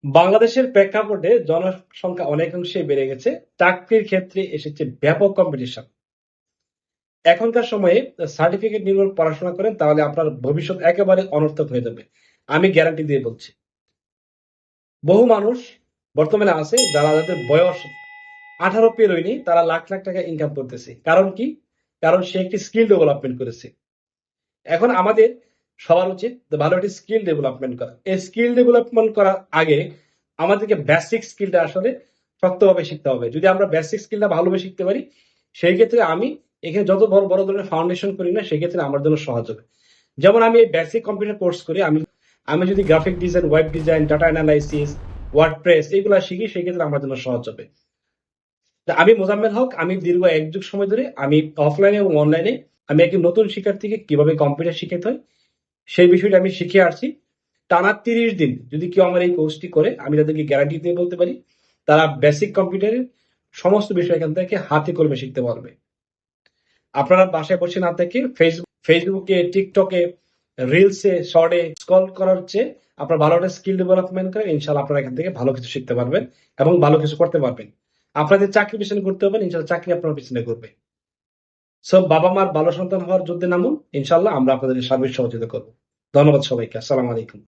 বাংলাদেশের প্রেক্ষাপটে জনসংখ্যা অনেকাংশে বেড়ে গেছে, চাকরির ক্ষেত্রে এসেছে ব্যাপক কম্পিটিশন। এখনকার সময়ে সার্টিফিকেট নির্ভর পড়াশোনা করেন তাহলে আপনার ভবিষ্যৎ একেবারে অনর্থক হয়ে যাবে, আমি গ্যারান্টি দিয়ে বলছি। বহু মানুষ বর্তমানে আছে যাদের বয়স 18 পেরোয়নি, তারা লাখ লাখ টাকা ইনকাম করতেছে। কারণ কি? কারণ সে একটি স্কিল ডেভেলপমেন্ট করেছে। এখন আমাদের সবার উচিত ভালো একটি স্কিল ডেভেলপমেন্ট করা। এই স্কিল ডেভেলপমেন্ট করার আগে আমাদেরকে বেসিক স্কিলটা আসলে শক্তভাবে শিখতে হবে। যদি আমরা বেসিক স্কিলটা ভালোভাবে শিখতে পারি, সেই ক্ষেত্রে আমি এখানে যত বড় বড় ধরনের ফাউন্ডেশন করি না, সেক্ষেত্রে আমার জন্য সহজ হবে। যেমন আমি এই বেসিক কম্পিউটার কোর্স করি, আমি যদি graphic design, web design, data analysis, WordPress এগুলো শিখি, সেই ক্ষেত্রে আমার জন্য সহজ হবে। আমি মোজাম্মেল হক, আমি দীর্ঘ এক যুগ সময় ধরে আমি অফলাইনে এবং অনলাইনে আমি একটি নতুন শিক্ষার্থীকে কিভাবে কম্পিউটার শিখাতে হয় সেই বিষয়টা আমি শিখে আসছি। টানা 30 দিন যদি কেউ আমার এই কোর্সটি করে, আমি তাদেরকে গ্যারান্টি দিয়ে বলতে পারি তারা বেসিক কম্পিউটারের সমস্ত বিষয় এখান থেকে হাতে কলমে শিখতে পারবে। আপনারা বাসায় বসে না থেকে ফেসবুকে, টিকটকে, রিলসে, শর্টে স্ক্রল করার চেয়ে আপনার ভালো একটা স্কিল ডেভেলপমেন্ট করে ইনশাল্লাহ আপনারা এখান থেকে ভালো কিছু শিখতে পারবেন এবং ভালো কিছু করতে পারবেন। আপনাদের চাকরি পিছনে করতে হবে, ইনশাল্লাহ চাকরি আপনার পিছনে করবে। সব বাবা মার ভালো সন্তান হওয়ার যুদ্ধে নামুন, ইনশাল্লাহ আমরা আপনাদের সার্বিক সহযোগিতা করবো। ধন্যবাদ সবাইকে। আসসালামু আলাইকুম।